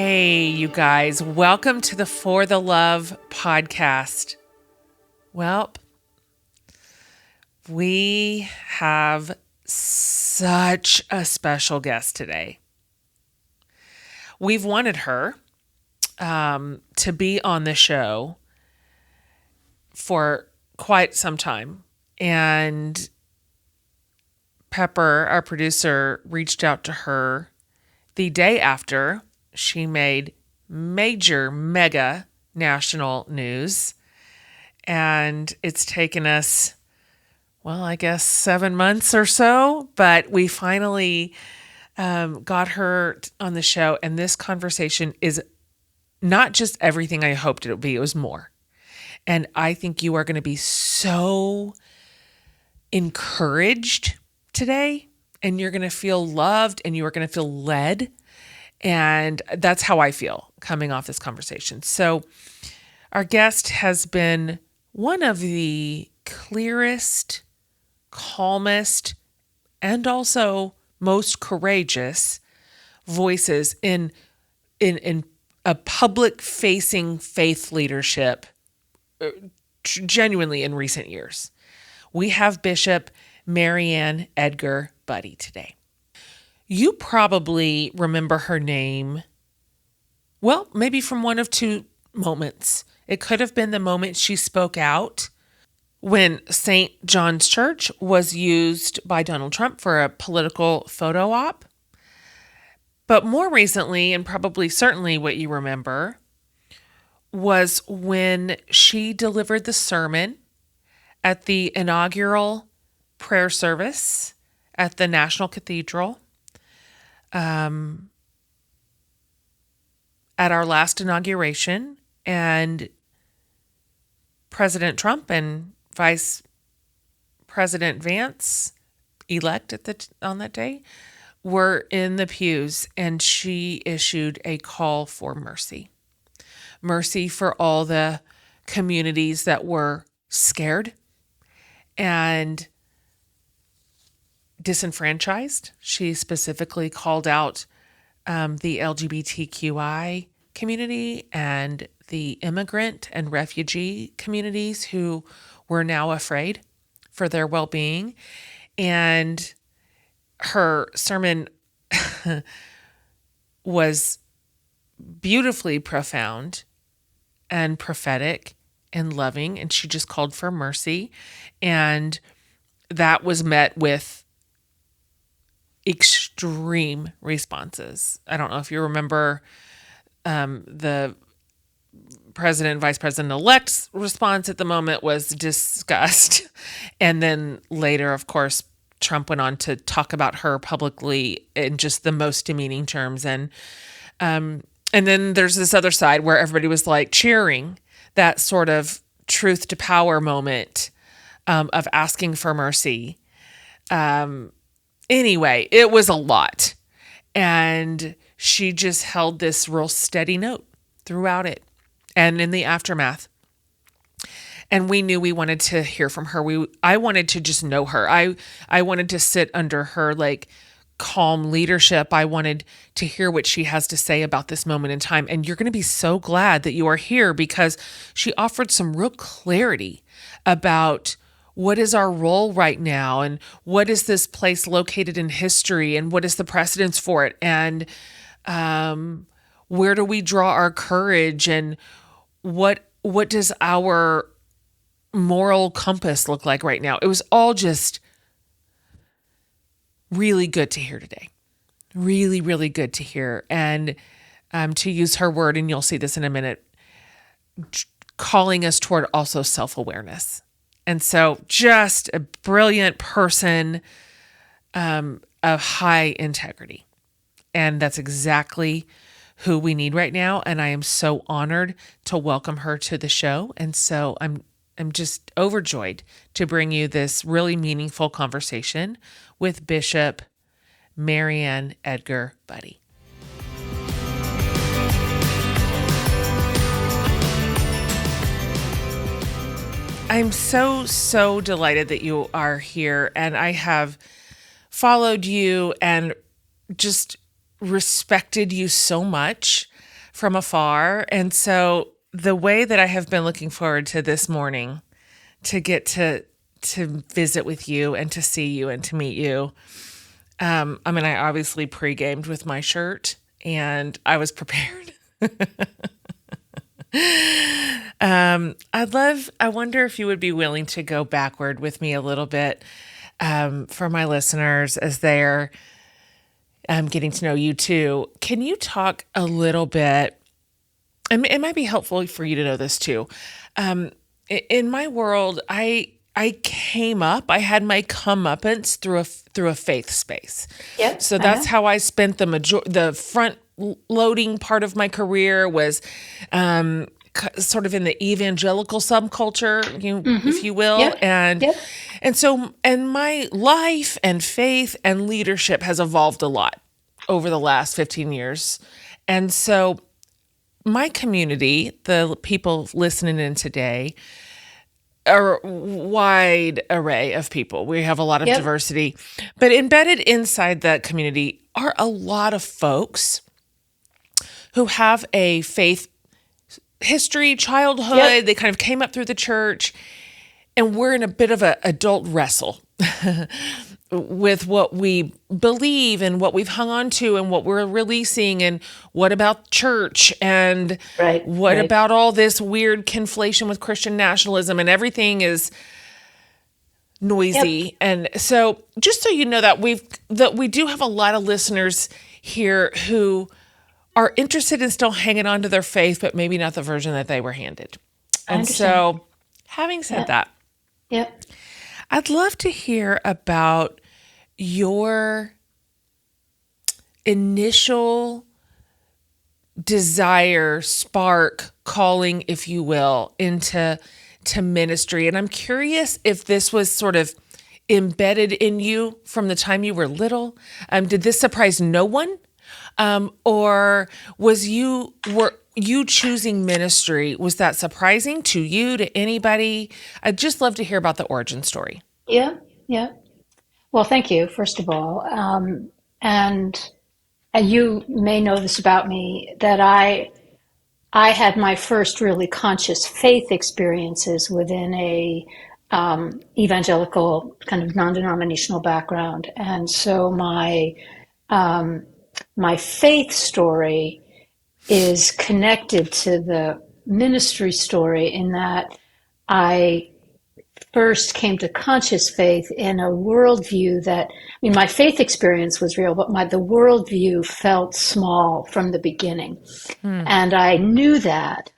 Hey, you guys, welcome to the For the Love podcast. Well, we have such a special guest today. We've wanted her to be on the show for quite some time. And Pepper, our producer, reached out to her the day after she made mega national news. And it's taken us, well, I guess 7 months or so, but we finally got her on the show. And this conversation is not just everything I hoped it would be, it was more. And I think you are going to be so encouraged today, and you're going to feel loved, and you are going to feel led. And that's how I feel coming off this conversation. So our guest has been one of the clearest, calmest, and also most courageous voices in a public-facing faith leadership, genuinely in recent years. We have Bishop Mariann Edgar Budde today. You probably remember her name, well, maybe from one of two moments. It could have been the moment she spoke out when St. John's Church was used by Donald Trump for a political photo op. But more recently, and probably certainly what you remember, was when she delivered the sermon at the inaugural prayer service at the National Cathedral. At our last inauguration, and President Trump and Vice President Vance, elect on that day, were in the pews, and she issued a call for mercy. Mercy for all the communities that were scared and disenfranchised. She specifically called out the LGBTQI community and the immigrant and refugee communities who were now afraid for their well-being. And her sermon was beautifully profound and prophetic and loving, and she just called for mercy. And that was met with extreme responses. I don't know if you remember the president, vice president-elect's response at the moment was disgust. And then later, of course, Trump went on to talk about her publicly in just the most demeaning terms. And then there's this other side where everybody was like cheering that sort of truth to power moment of asking for mercy. Anyway, it was a lot. And she just held this real steady note throughout it and in the aftermath. And we knew we wanted to hear from her. I wanted to just know her. I wanted to sit under her like calm leadership. I wanted to hear what she has to say about this moment in time. And you're going to be so glad that you are here, because she offered some real clarity about what is our role right now, and what is this place located in history, and what is the precedence for it, and where do we draw our courage, and what does our moral compass look like right now? It was all just really good to hear today. Really, really good to hear. And to use her word, and you'll see this in a minute, calling us toward also self-awareness. And so just a brilliant person of high integrity. And that's exactly who we need right now. And I am so honored to welcome her to the show. And so I'm just overjoyed to bring you this really meaningful conversation with Bishop Mariann Edgar Budde. I'm so delighted that you are here, and I have followed you and just respected you so much from afar. And so the way that I have been looking forward to this morning to get to visit with you and to see you and to meet you. I mean, I obviously pre-gamed with my shirt and I was prepared. I wonder if you would be willing to go backward with me a little bit for my listeners as they're getting to know you too. Can you talk a little bit, and it might be helpful for you to know this too. In my world, I had my comeuppance through a faith space. Yep. So that's how I spent the front loading part of my career was sort of in the evangelical subculture, if you will. Yep. And my life and faith and leadership has evolved a lot over the last 15 years. And so my community, the people listening in today, are a wide array of people. We have a lot of diversity, but embedded inside that community are a lot of folks who have a faith history, childhood. They kind of came up through the church, and we're in a bit of an adult wrestle with what we believe and what we've hung on to and what we're releasing and what about church and what about all this weird conflation with Christian nationalism, and everything is noisy. And so just so you know that we do have a lot of listeners here who are interested in still hanging on to their faith, but maybe not the version that they were handed. And so having said that, I'd love to hear about your initial desire, spark, calling, if you will, into ministry. And I'm curious if this was sort of embedded in you from the time you were little. Did this surprise no one? Or were you choosing ministry? Was that surprising to you, to anybody? I'd just love to hear about the origin story. Yeah. Well, thank you, first of all. And you may know this about me, that I had my first really conscious faith experiences within a evangelical kind of non-denominational background. And so my faith story is connected to the ministry story in that I first came to conscious faith in a worldview that, my faith experience was real, but the worldview felt small from the beginning. And I knew that,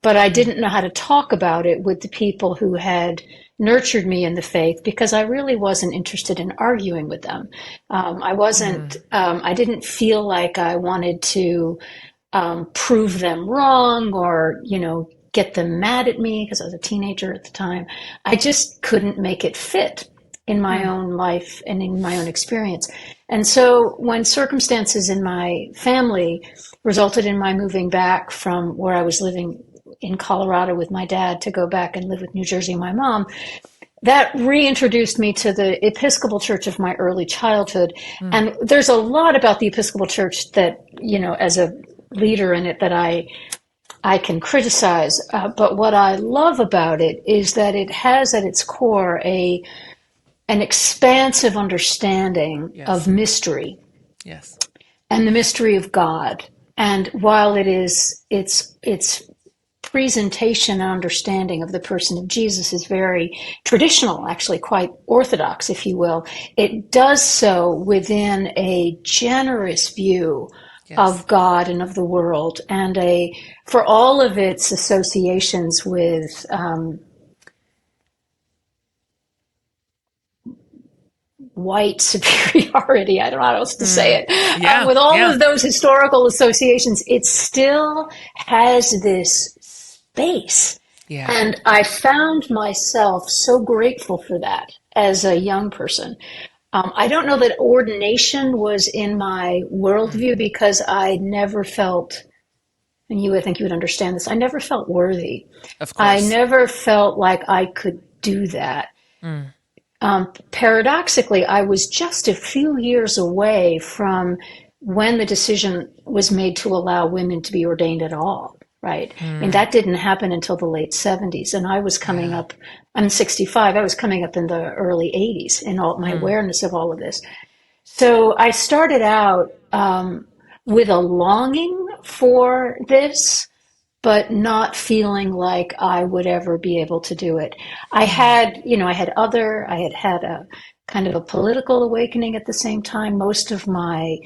but I didn't know how to talk about it with the people who had nurtured me in the faith, because I really wasn't interested in arguing with them. I didn't feel like I wanted to prove them wrong or, get them mad at me because I was a teenager at the time. I just couldn't make it fit in my own life and in my own experience. And so when circumstances in my family resulted in my moving back from where I was living in Colorado with my dad to go back and live with New Jersey and my mom, that reintroduced me to the Episcopal Church of my early childhood. And there's a lot about the Episcopal Church that, as a leader in it, that I can criticize. But what I love about it is that it has at its core an expansive understanding of mystery. Yes. And the mystery of God. And while its presentation and understanding of the person of Jesus is very traditional, actually quite orthodox, if you will, it does so within a generous view of God and of the world, and for all of its associations with white superiority, I don't know how else to say it, with all of those historical associations, it still has this space. And I found myself so grateful for that as a young person. I don't know that ordination was in my worldview, because I never felt, and I think you would understand this, I never felt worthy. Of course. I never felt like I could do that. Paradoxically, I was just a few years away from when the decision was made to allow women to be ordained at all, right? I mean, that didn't happen until the late 70s. And I was coming up, I'm 65, I was coming up in the early 80s in all my awareness of all of this. So I started out with a longing for this, but not feeling like I would ever be able to do it. I had a kind of a political awakening at the same time. Most of my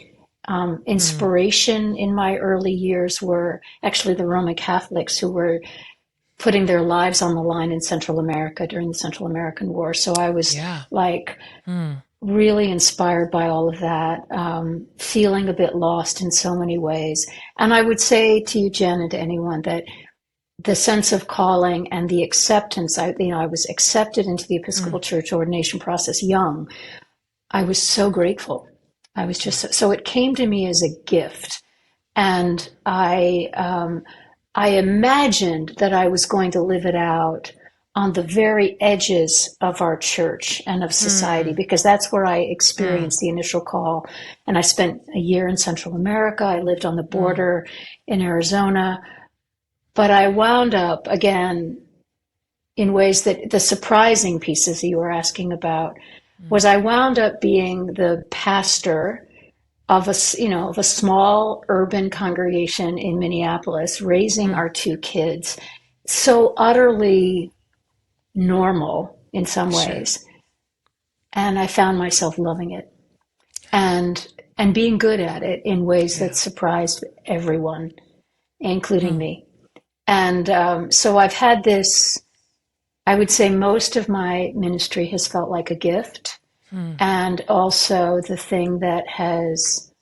inspiration in my early years were actually the Roman Catholics who were putting their lives on the line in Central America during the Central American War. So I was really inspired by all of that, feeling a bit lost in so many ways. And I would say to you, Jen, and to anyone, that the sense of calling and the acceptance, I was accepted into the Episcopal Church ordination process young. I was so grateful. I was just, so it came to me as a gift. And I imagined that I was going to live it out on the very edges of our church and of society, because that's where I experienced the initial call. And I spent a year in Central America. I lived on the border in Arizona. But I wound up, again, in ways that the surprising pieces that you were asking about was I wound up being the pastor of a small urban congregation in Minneapolis, raising our two kids, so utterly normal in some ways. And I found myself loving it and being good at it in ways that surprised everyone, including me. And so I've had this, I would say most of my ministry has felt like a gift, and also the thing that has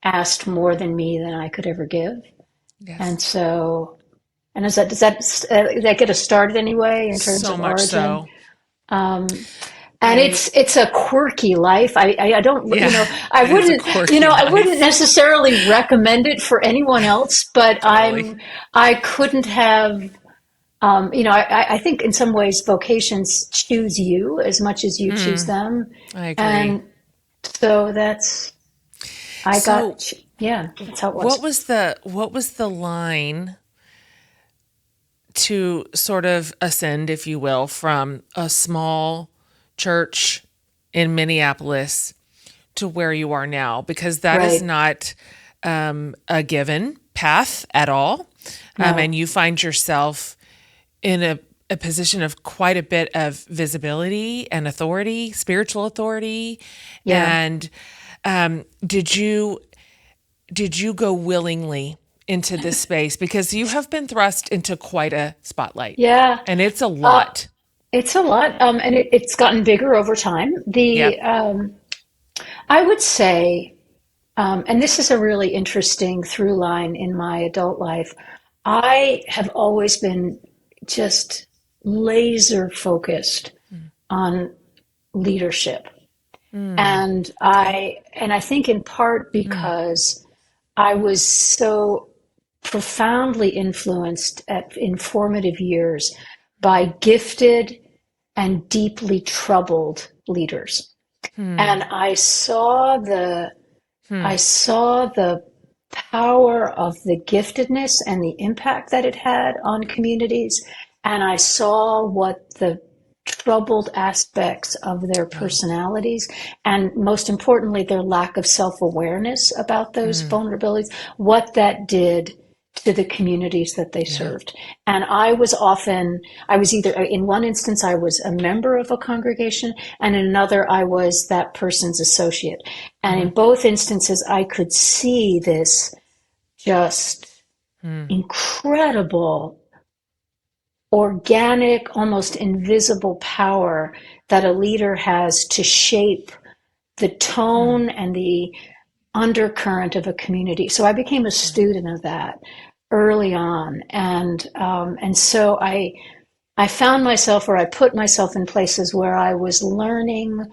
asked more than me than I could ever give. Yes. And so, and does that get us started anyway in terms of origin? So much so. And it's a quirky life. I don't, I wouldn't necessarily recommend it for anyone else, but I couldn't have, I think in some ways vocations choose you as much as you choose them. I agree. And so that's how it was. What was the line to sort of ascend, if you will, from a small church in Minneapolis to where you are now? Because that is not a given path at all. No. And you find yourself in a position of quite a bit of visibility and authority, spiritual authority. Yeah. And did you go willingly into this space? Because you have been thrust into quite a spotlight. Yeah. And it's a lot. It's a lot, and it's gotten bigger over time. I would say, and this is a really interesting through line in my adult life, I have always been just laser focused on leadership. And I think in part because I was so profoundly influenced in formative years by gifted and deeply troubled leaders. And I saw the power of the giftedness and the impact that it had on communities. And I saw what the troubled aspects of their personalities, and most importantly, their lack of self-awareness about those vulnerabilities, what that did to the communities that they served. And I was either, in one instance, I was a member of a congregation, and in another, I was that person's associate. And in both instances, I could see this just incredible, organic, almost invisible power that a leader has to shape the tone and the undercurrent of a community. So I became a student of that early on, and so I found myself, or I put myself in places where I was learning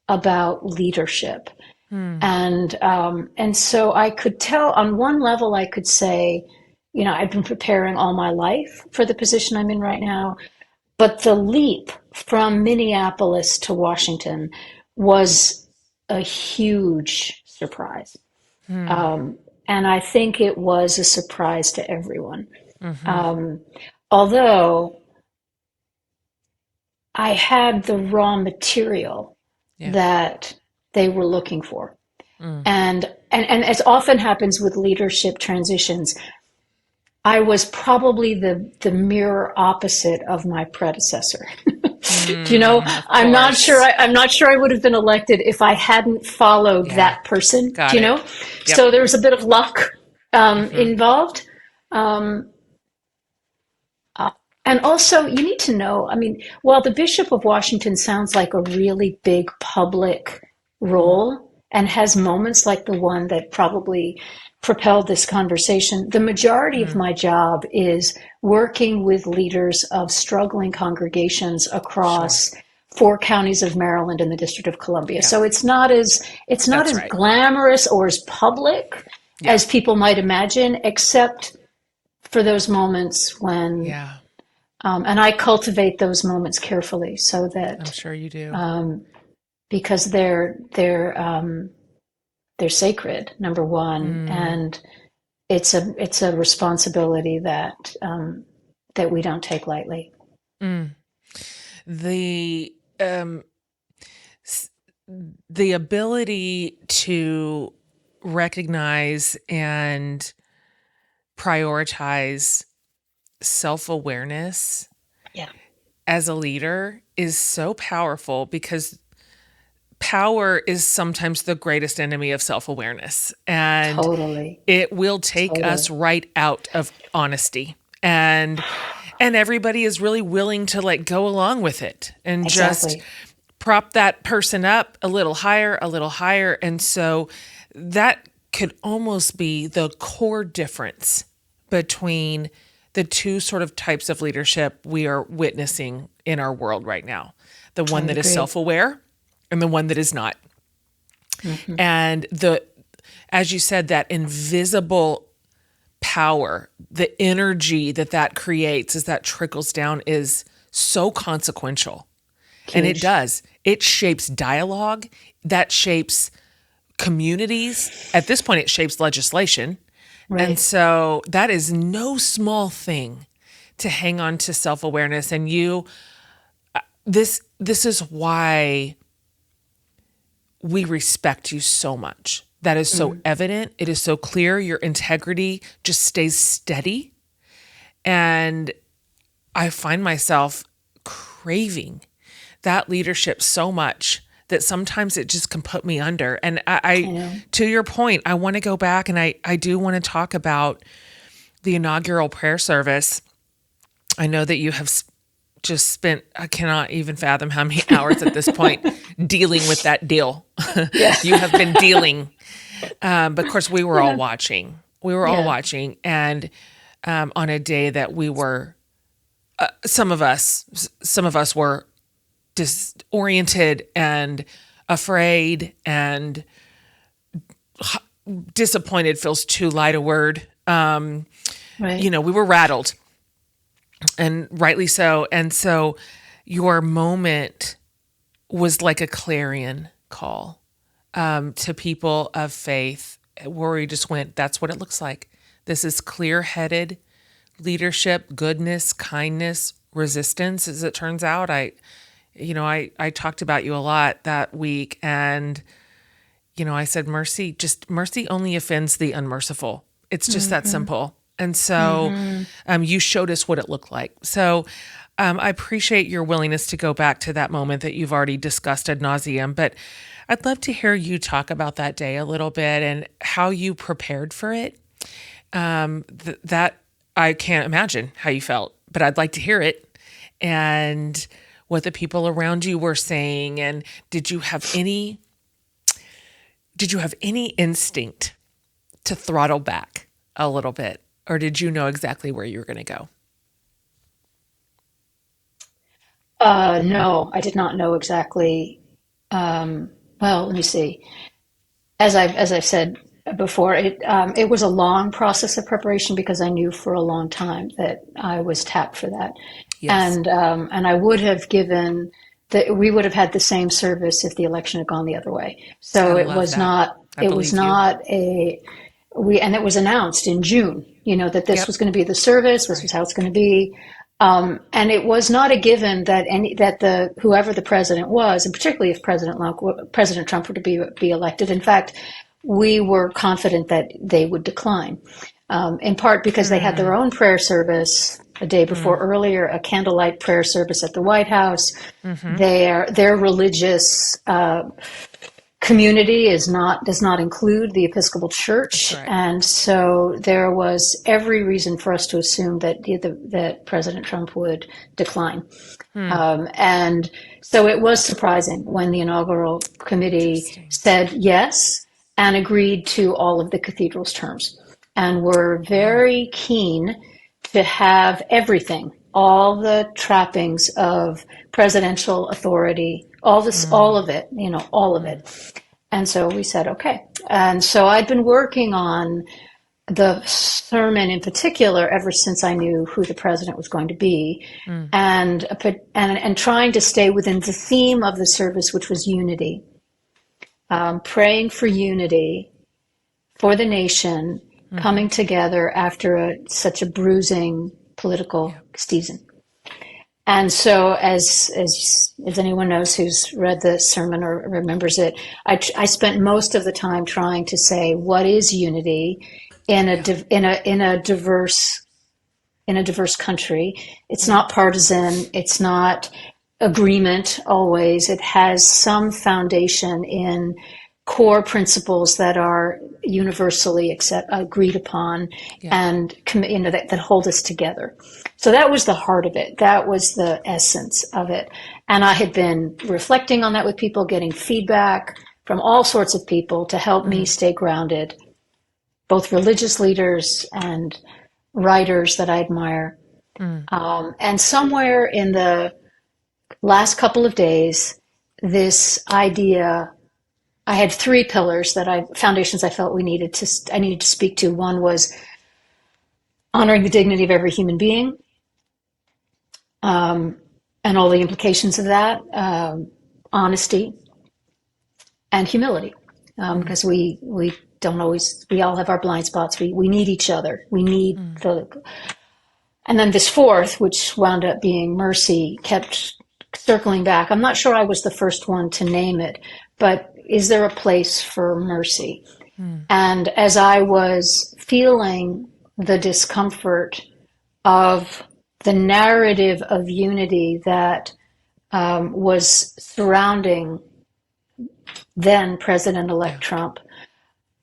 about leadership, and so I could tell on one level, I could say, I've been preparing all my life for the position I'm in right now, but the leap from Minneapolis to Washington was a huge surprise. Hmm. And I think it was a surprise to everyone. Mm-hmm. Although I had the raw material Yeah. that they were looking for. Mm. And as often happens with leadership transitions, I was probably the mirror opposite of my predecessor. You know, Of course. I'm not sure I would have been elected if I hadn't followed Yeah. that person. Got You it. know, Yep. so there was a bit of luck Mm-hmm. involved. Um, uh, and also, you need to know, I mean, while the Bishop of Washington sounds like a really big public Mm. role and has moments like the one that probably propelled this conversation, the majority of Mm. my job is working with leaders of struggling congregations Sure. across 4 counties of Maryland and the District of Columbia. Yeah. So it's not That's as right. glamorous or as public Yeah. as people might imagine, except for those moments when Yeah. and I cultivate those moments carefully so I'm that sure you do. because they're sacred, number one, Mm. and it's a responsibility that that we don't take lightly. Mm. The um s- the ability to recognize and prioritize self-awareness Yeah, as a leader is so powerful because power is sometimes the greatest enemy of self-awareness, and totally, it will take us totally, right out of honesty, and everybody is really willing to like go along with it and just exactly. prop that person up a little higher. And so that could almost be the core difference between the two sort of types of leadership we are witnessing in our world right now. The I one would that is agree. self-aware and the one that is not. Hmm. And as you said, that invisible power, the energy that that creates as that trickles down is so consequential. And it Huge, does. It shapes dialogue, that shapes communities. At this point, it shapes legislation. And right? so that is no small thing to hang on to self-awareness. And this is why we respect you so much. That is so Mm. evident. It is so clear. Your integrity just stays steady. And I find myself craving that leadership so much that sometimes it just can put me under. And I know. to your point, I want to go back and I do want to talk about the inaugural prayer service. I know that you have just spent, I cannot even fathom how many hours at this point dealing with that deal. Yeah, You have been dealing. But of course, we were all yeah, watching. We were all yeah. watching. And on a day that we were, some of us were disoriented and afraid and disappointed feels too light a word. Right. We were rattled, and rightly so. And so your moment was like a clarion call to people of faith where we just went, that's what it looks like. This is clear-headed leadership, goodness, kindness, resistance, as it turns out. I talked about you a lot that week, and I said mercy only offends the unmerciful. It's just that Hmm. simple. And so Hmm. you showed us what it looked like. So I appreciate your willingness to go back to that moment that you've already discussed ad nauseum, but I'd love to hear you talk about that day a little bit and how you prepared for it. That I can't imagine how you felt, but I'd like to hear it and what the people around you were saying. And did you have any instinct to throttle back a little bit, or did you know exactly where you were going to go? No, I did not know exactly. Well, let me see. As I've said before, it was a long process of preparation because I knew for a long time that I was tapped for that, Yes. and I would have given that we would have had the same service if the election had gone the other way. So I it love was that. not, I it was believe you. not and it was announced in June, that this Yep. was going to be the service, this was how it's going to be. And it was not a given that whoever the president was, and particularly if President Trump were to be elected. In fact, we were confident that they would decline, in part because they had their own prayer service a day before earlier, a candlelight prayer service at the White House. Their religious community does not include the Episcopal Church, right. and so there was every reason for us to assume that President Trump would decline. And so it was surprising when the inaugural committee said yes and agreed to all of the cathedral's terms, and were very keen to have everything, all the trappings of presidential authority, all of it, all of it. And so we said, okay. And so I'd been working on the sermon in particular ever since I knew who the president was going to be, and trying to stay within the theme of the service, which was unity, praying for unity for the nation, coming together after such a bruising political season. And so, as anyone knows who's read the sermon or remembers it, I spent most of the time trying to say, what is unity in a diverse country? It's not partisan. It's not agreement always. It has some foundation in core principles that are universally agreed upon, and that hold us together. So that was the heart of it. That was the essence of it. And I had been reflecting on that with people, getting feedback from all sorts of people to help me stay grounded, both religious leaders and writers that I admire. And somewhere in the last couple of days, this idea, I had three pillars foundations I felt I needed to speak to. One was honoring the dignity of every human being, and all the implications of that, honesty and humility, because we all have our blind spots. We need each other. We need and then this fourth, which wound up being mercy, kept circling back. I'm not sure I was the first one to name it, but is there a place for mercy? And as I was feeling the discomfort of the narrative of unity that was surrounding then President-elect Trump,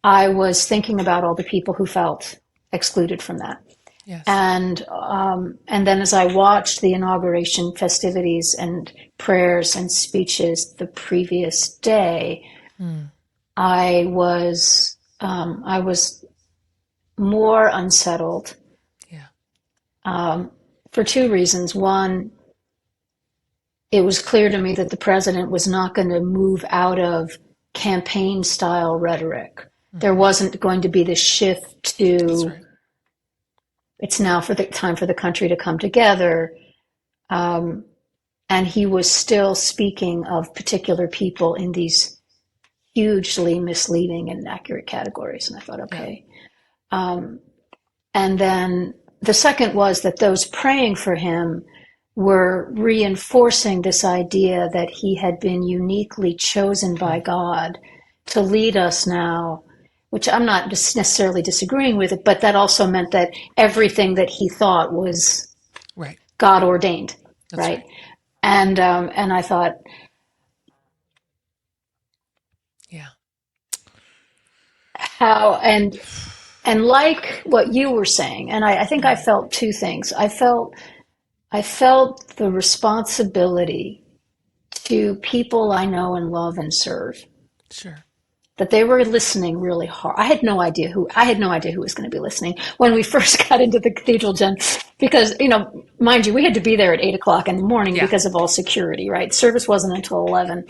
I was thinking about all the people who felt excluded from that. Yes. And then as I watched the inauguration festivities and prayers and speeches the previous day, I was more unsettled. For two reasons. One, it was clear to me that the president was not going to move out of campaign style rhetoric. There wasn't going to be this shift to it's now time for the country to come together. And he was still speaking of particular people in these hugely misleading and inaccurate categories. And I thought, okay. And then the second was that those praying for him were reinforcing this idea that he had been uniquely chosen by God to lead us now, which I'm not necessarily disagreeing with it, but that also meant that everything that he thought was God ordained, right? And I thought, how, and like what you were saying, and I think I felt two things. I felt the responsibility to people I know and love and serve. Sure. That they were listening really hard. I had no idea who was going to be listening when we first got into the cathedral, Jen, because, mind you, we had to be there at 8:00 in the morning because of all security, right? Service wasn't until 11.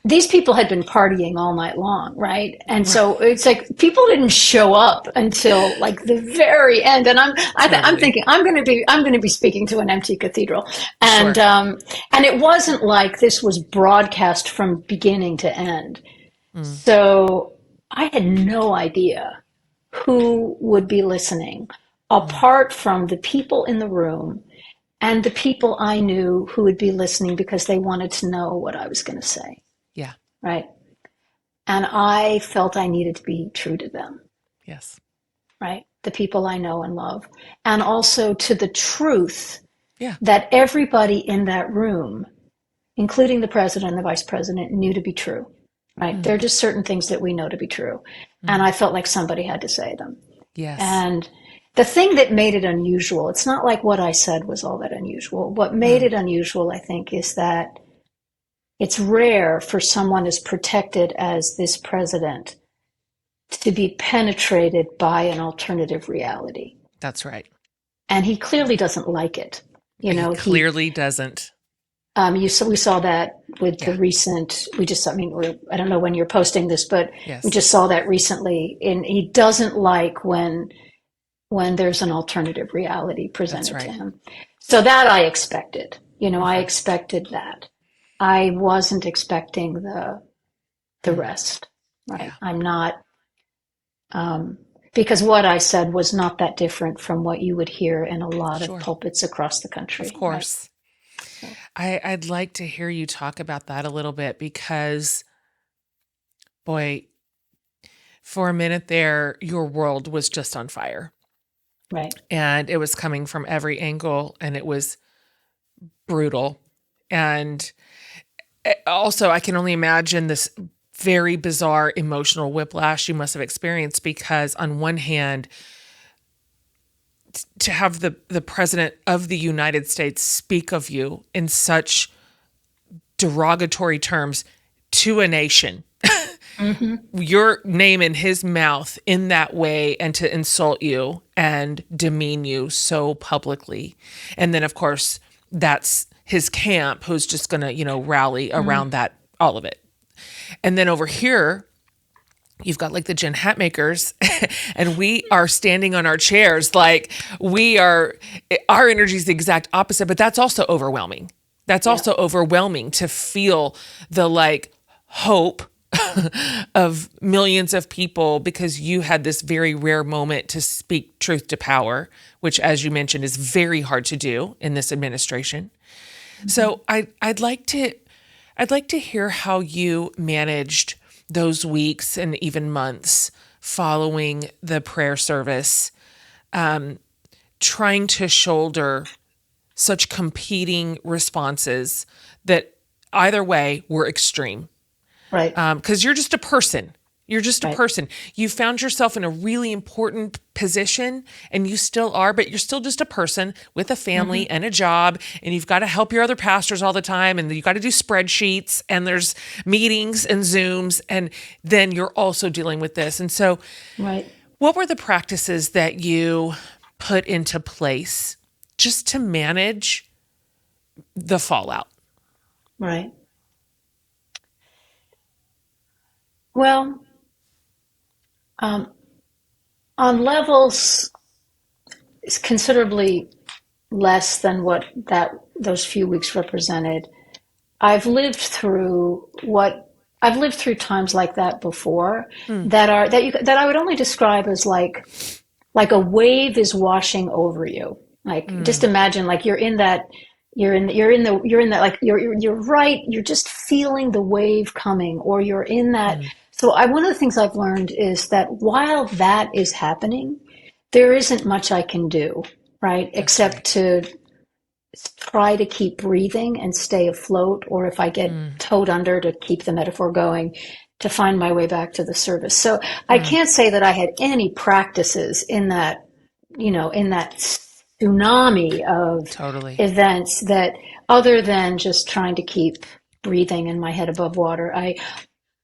these people had been partying all night long, right? And so it's like people didn't show up until like the very end. And I'm thinking I'm going to be speaking to an empty cathedral, and Sure. and it wasn't like this was broadcast from beginning to end. Mm. So I had no idea who would be listening, Mm. apart from the people in the room and the people I knew who would be listening because they wanted to know what I was going to say. Yeah. Right. And I felt I needed to be true to them. Yes. Right. The people I know and love. And also to the truth Yeah. that everybody in that room, including the president and the vice president, knew to be true. Right. There are just certain things that we know to be true. And I felt like somebody had to say them. Yes. And the thing that made it unusual, it's not like what I said was all that unusual. What made it unusual, I think, is that it's rare for someone as protected as this president to be penetrated by an alternative reality. That's right. And he clearly doesn't like it. You know, he clearly doesn't. We saw that with the recent, I don't know when you're posting this, but we just saw that recently. And he doesn't like when there's an alternative reality presented to him. So that I expected. You know, I expected that. I wasn't expecting the rest, right? Yeah. I'm not, because what I said was not that different from what you would hear in a lot of pulpits across the country. Of course. Right? I'd like to hear you talk about that a little bit because, boy, for a minute there, your world was just on fire. Right. And it was coming from every angle and it was brutal. And also, I can only imagine this very bizarre emotional whiplash you must have experienced because on one hand, to have the president of the United States speak of you in such derogatory terms to a nation, your name in his mouth in that way and to insult you and demean you so publicly. And then, of course, that's his camp who's just going to, rally around that, all of it. And then over here, you've got like the gin hat makers and we are standing on our chairs. Like our energy is the exact opposite, but that's also overwhelming. That's also overwhelming to feel the like hope of millions of people because you had this very rare moment to speak truth to power, which, as you mentioned, is very hard to do in this administration. Mm-hmm. So I'd like to hear how you managed those weeks and even months following the prayer service, trying to shoulder such competing responses that either way were extreme. Right. Because you're just a person. You're just a person. You found yourself in a really important position and you still are, but you're still just a person with a family and a job, and you've got to help your other pastors all the time, and you've got to do spreadsheets, and there's meetings and Zooms, and then you're also dealing with this. And so what were the practices that you put into place just to manage the fallout? Right. Well, on levels considerably less than what those few weeks represented, I've lived through times like that before that I would only describe as like a wave is washing over you. Like just imagine like you're right, you're just feeling the wave coming, or you're in that. So one of the things I've learned is that while that is happening, there isn't much I can do, right? Except to try to keep breathing and stay afloat, or if I get towed under, to keep the metaphor going, to find my way back to the service. So I can't say that I had any practices in that, in that tsunami of events, that other than just trying to keep breathing and my head above water.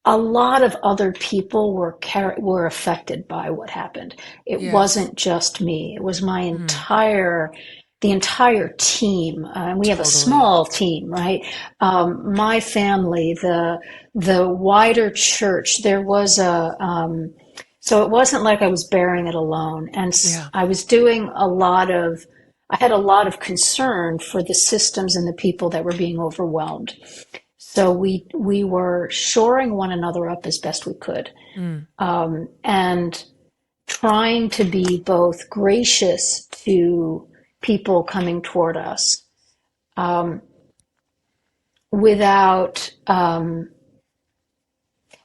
A lot of other people were affected by what happened. It wasn't just me. It was my entire the entire team, and we have a Totally. small team, right? My family, the wider church, there was so it wasn't like I was bearing it alone. And Yeah. I was doing I had a lot of concern for the systems and the people that were being overwhelmed. So we were shoring one another up as best we could, and trying to be both gracious to people coming toward us, without,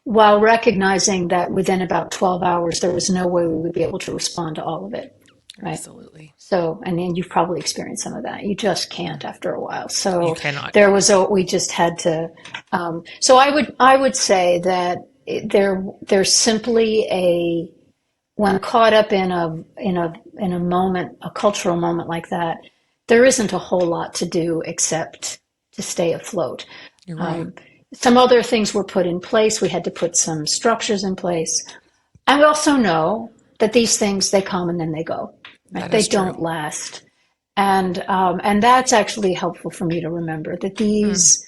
while recognizing that within about 12 hours, there was no way we would be able to respond to all of it. Right. Absolutely. So, and then you've probably experienced some of that. You just can't after a while. So You cannot. we just had to, so I would say that there's simply when caught up in a moment, a cultural moment like that, there isn't a whole lot to do except to stay afloat. You're right. Some other things were put in place. We had to put some structures in place. And we also know that these things, they come and then they go. Right? They don't last. And that's actually helpful for me to remember, that these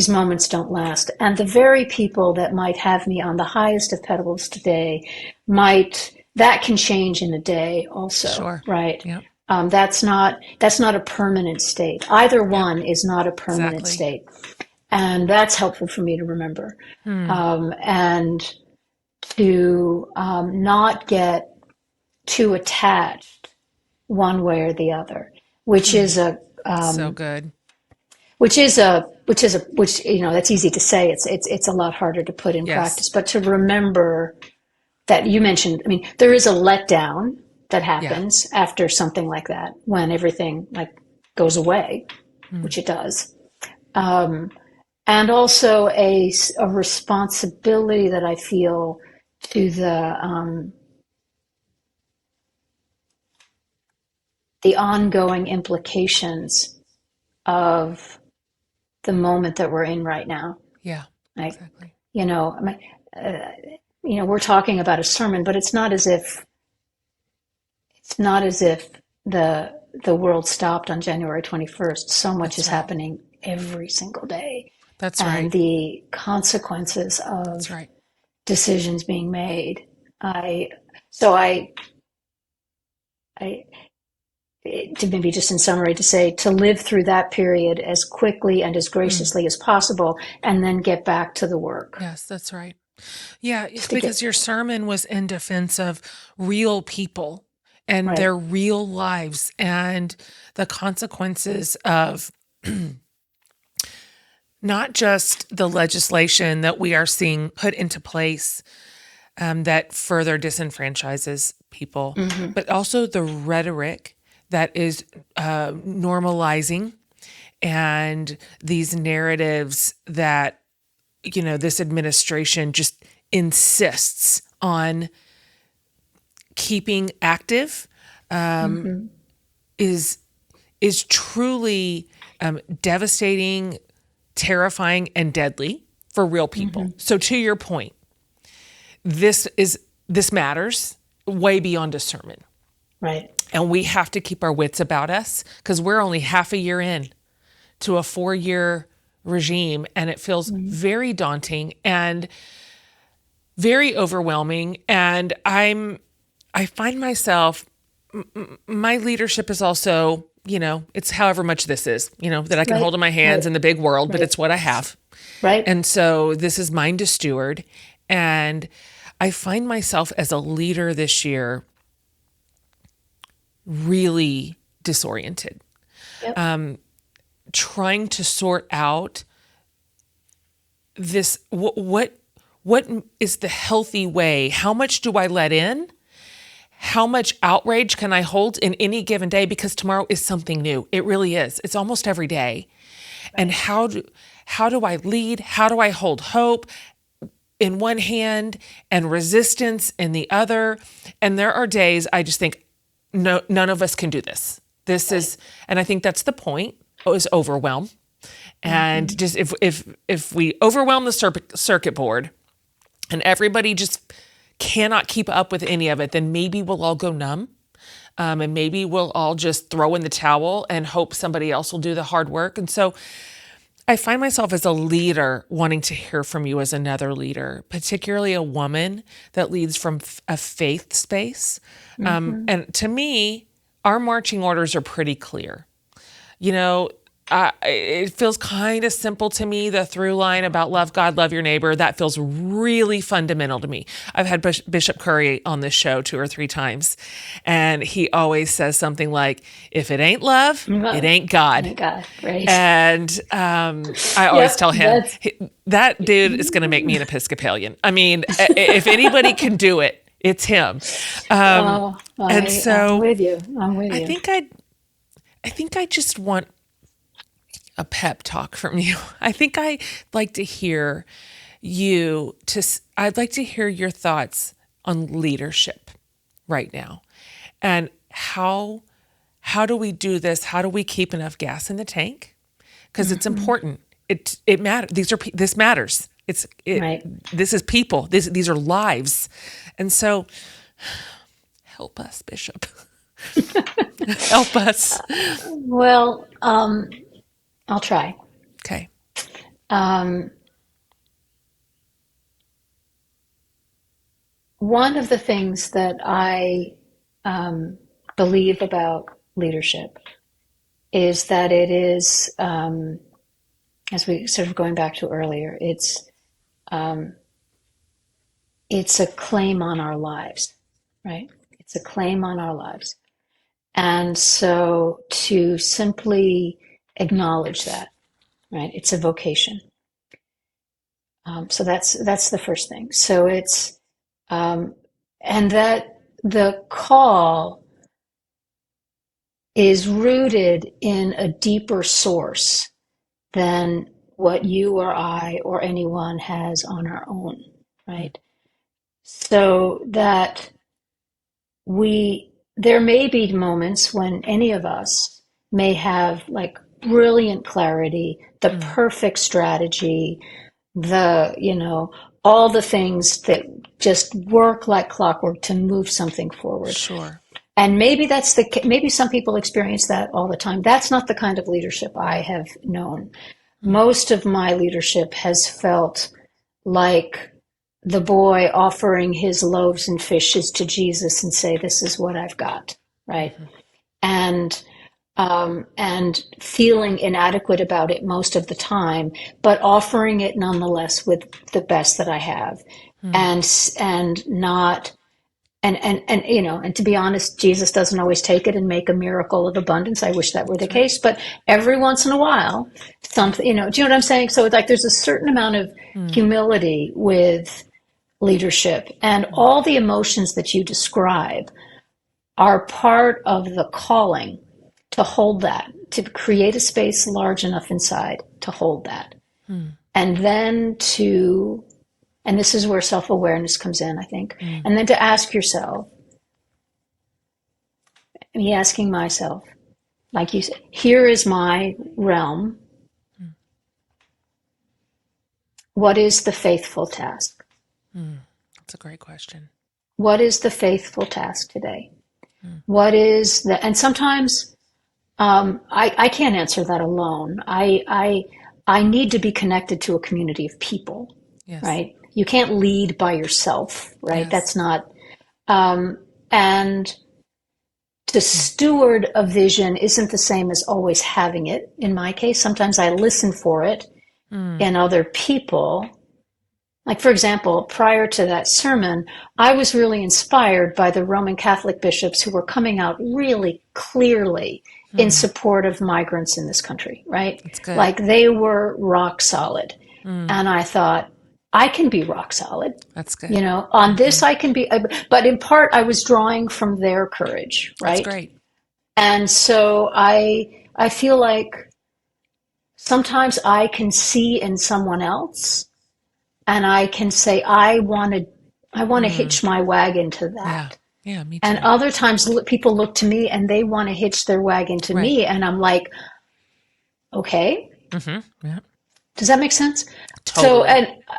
moments don't last. And the very people that might have me on the highest of pedestals today that can change in a day also. Sure. Right? Yep. That's not a permanent state. Either one is not a permanent state. And that's helpful for me to remember. And to not get too attached one way or the other, which is so good. Which that's easy to say. It's a lot harder to put in practice. But to remember that you mentioned, I mean, there is a letdown that happens after something like that, when everything goes away, which it does. And also a responsibility that I feel to the ongoing implications of the moment that we're in right now. Yeah, exactly. We're talking about a sermon, but it's not as if the world stopped on January 21st. So much is happening every single day. That's right. And the consequences of decisions being made. To maybe just in summary, to say, to live through that period as quickly and as graciously as possible, and then get back to the work. Yes, that's right. Yeah, it's because your sermon was in defense of real people and their real lives and the consequences of not just the legislation that we are seeing put into place that further disenfranchises people, but also the rhetoric that is normalizing, and these narratives that, this administration just insists on keeping active is truly devastating, terrifying, and deadly for real people. So to your point, this matters way beyond a sermon. Right. And we have to keep our wits about us, because we're only half a year in to a 4-year regime, and it feels very daunting and very overwhelming. And I find myself, my leadership is also, it's however much this is, that I can hold in my hands in the big world, but it's what I have. Right. And so this is mine to steward. And I find myself as a leader this year really disoriented, trying to sort out this, what is the healthy way? How much do I let in? How much outrage can I hold in any given day? Because tomorrow is something new. It really is. It's almost every day. And how do I lead? How do I hold hope in one hand and resistance in the other? And there are days I just think, no, none of us can do this. This is, and I think that's the point, is overwhelm. And just if we overwhelm the circuit board and everybody just cannot keep up with any of it, then maybe we'll all go numb. And maybe we'll all just throw in the towel and hope somebody else will do the hard work. And so I find myself as a leader wanting to hear from you as another leader, particularly a woman that leads from a faith space. And to me, our marching orders are pretty clear. It feels kind of simple to me, the through line about love God, love your neighbor. That feels really fundamental to me. I've had Bishop Curry on this show 2 or 3 times, and he always says something like, if it ain't love, it ain't God. Ain't God, right? And I always tell him, that dude is going to make me an Episcopalian. I mean, if anybody can do it, it's him. I'm with you. I think I just want a pep talk from you. I think I like to hear I'd like to hear your thoughts on leadership right now. And how do we do this? How do we keep enough gas in the tank? Because it's important. It matters. This matters. Right. This is people. These are lives. And so help us, Bishop. Help us. Well, I'll try. Okay. One of the things that I believe about leadership is that it is, as we sort of going back to earlier, it's a claim on our lives, right? It's a claim on our lives. And so to simply acknowledge that, right? It's a vocation. So that's the first thing. So it's, and that the call is rooted in a deeper source than what you or I or anyone has on our own, right? So that there may be moments when any of us may have like brilliant clarity, the perfect strategy, all the things that just work like clockwork to move something forward. Sure. And maybe maybe some people experience that all the time. That's not the kind of leadership I have known. Most of my leadership has felt like the boy offering his loaves and fishes to Jesus and say, this is what I've got, right? And feeling inadequate about it most of the time, but offering it nonetheless with the best that I have. And to be honest, Jesus doesn't always take it and make a miracle of abundance. I wish that were the case, but every once in a while, something, do you know what I'm saying? So it's like there's a certain amount of humility with leadership, and all the emotions that you describe are part of the calling to hold that, to create a space large enough inside to hold that. And then and this is where self-awareness comes in, I think. And then to ask yourself, me asking myself, like you said, here is my realm. What is the faithful task? That's a great question. What is the faithful task today? What is and sometimes I can't answer that alone. I need to be connected to a community of people, right? You can't lead by yourself, right? That's not, and to steward a vision isn't the same as always having it. In my case, sometimes I listen for it in other people. Like, for example, prior to that sermon, I was really inspired by the Roman Catholic bishops who were coming out really clearly in support of migrants in this country, right? That's good. Like they were rock solid. And I thought, I can be rock solid. That's good. On this I can be, but in part I was drawing from their courage, right? That's great. And so I feel like sometimes I can see in someone else, and I can say, I want to hitch my wagon to that. Yeah, me too. And other times people look to me and they want to hitch their wagon to me, and I'm like, okay. Yeah. Does that make sense? Totally. So,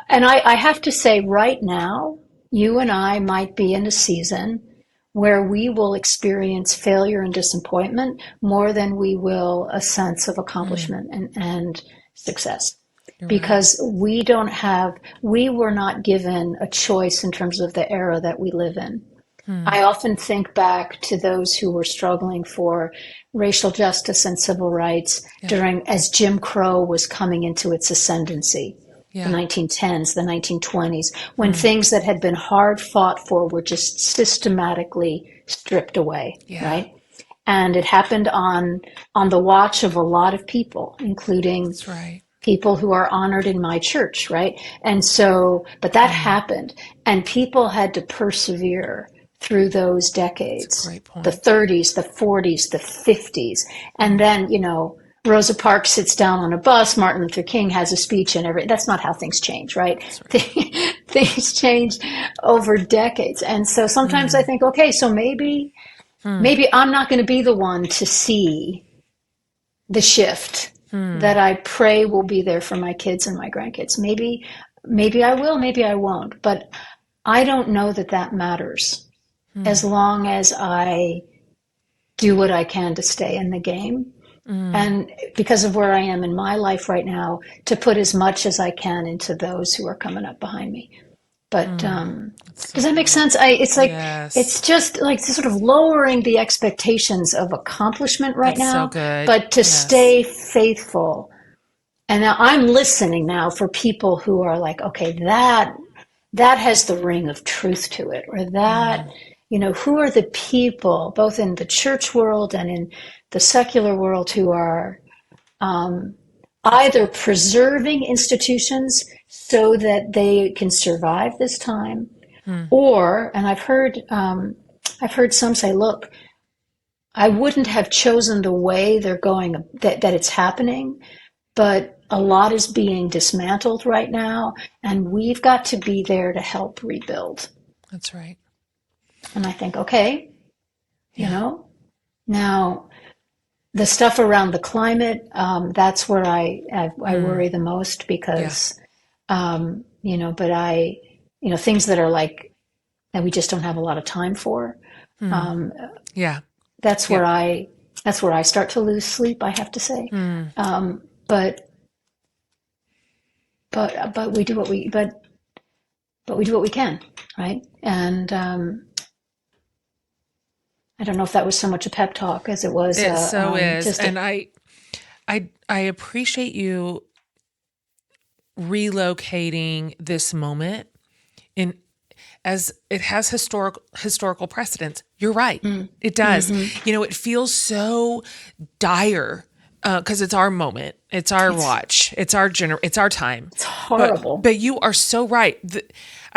and I have to say right now, you and I might be in a season where we will experience failure and disappointment more than we will a sense of accomplishment and success. You're Because we were not given a choice in terms of the era that we live in. I often think back to those who were struggling for racial justice and civil rights as Jim Crow was coming into its ascendancy. The 1910s, the 1920s, when things that had been hard fought for were just systematically stripped away, right? And it happened on the watch of a lot of people, including people who are honored in my church, right? And so, but that happened, and people had to persevere through those decades, the 30s, the 40s, the 50s, and then, Rosa Parks sits down on a bus, Martin Luther King has a speech, and that's not how things change, right? Things change over decades. And so sometimes I think, okay, so maybe I'm not going to be the one to see the shift that I pray will be there for my kids and my grandkids. Maybe I will, maybe I won't, but I don't know that matters as long as I do what I can to stay in the game. And because of where I am in my life right now, to put as much as I can into those who are coming up behind me. But does that make sense? It's like it's just like sort of lowering the expectations of accomplishment right now, so good. But to stay faithful. And now I'm listening now for people who are like, okay, that has the ring of truth to it, or that. Who are the people, both in the church world and in the secular world, who are either preserving institutions so that they can survive this time, or, and I've heard some say, look, I wouldn't have chosen the way they're going, that it's happening, but a lot is being dismantled right now, and we've got to be there to help rebuild. That's right. And I think, okay, now the stuff around the climate, that's where I worry the most, because, but things that are like, that we just don't have a lot of time for. That's where I start to lose sleep, I have to say. But we do what we can, right? And, I don't know if that was so much a pep talk as it was. It so is. And I appreciate you relocating this moment as it has historical precedence. You're right. It does. It feels so dire because it's our moment. It's our watch. It's our time. It's horrible. But you are so right.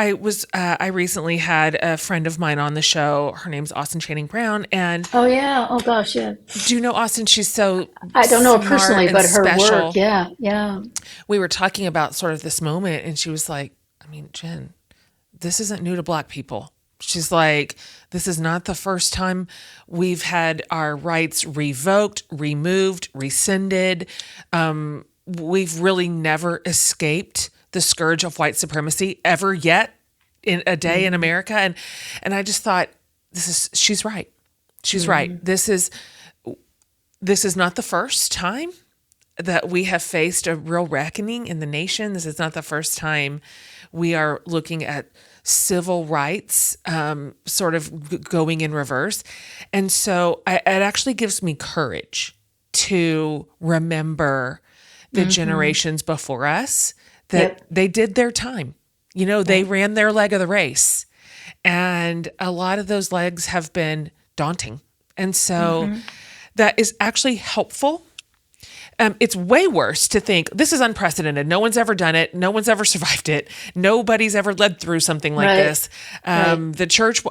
I recently had a friend of mine on the show. Her name's Austin Channing Brown, and oh yeah, oh gosh, yeah. Do you know Austin? She's so I don't know her personally, but her special. work, yeah. We were talking about sort of this moment, and she was like, Jen, this isn't new to Black people. She's like, this is not the first time we've had our rights revoked, removed, rescinded. We've really never escaped the scourge of white supremacy ever yet in a day in America. And I just thought, she's right. She's right. This is not the first time that we have faced a real reckoning in the nation. This is not the first time we are looking at civil rights sort of going in reverse. And so it actually gives me courage to remember the generations before us, that they did their time. They ran their leg of the race. And a lot of those legs have been daunting. And so that is actually helpful. It's way worse to think this is unprecedented. No one's ever done it. No one's ever survived it. Nobody's ever led through something like this. The church,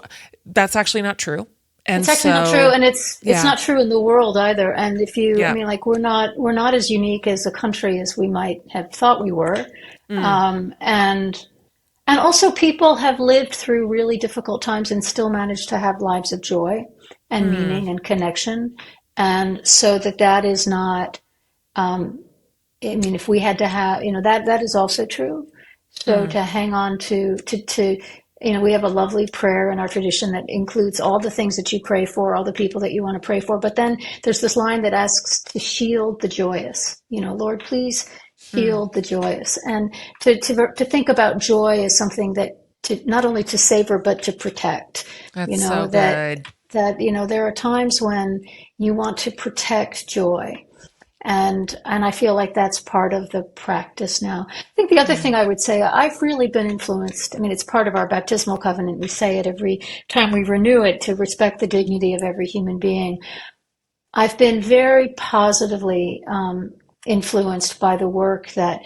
that's actually not true. And it's actually not true, and it's not true in the world either. And if you, we're not as unique as a country as we might have thought we were. And also people have lived through really difficult times and still managed to have lives of joy and meaning and connection. And so that is not, if we had to have, that is also true. So to hang on to we have a lovely prayer in our tradition that includes all the things that you pray for, all the people that you want to pray for. But then there's this line that asks to shield the joyous. Lord, please shield the joyous. And to think about joy as something that to not only to savor, but to protect. That's so good. That there are times when you want to protect joy. And I feel like that's part of the practice now. I think the other thing I would say, I've really been influenced. I mean, it's part of our baptismal covenant. We say it every time we renew it, to respect the dignity of every human being. I've been very positively influenced by the work that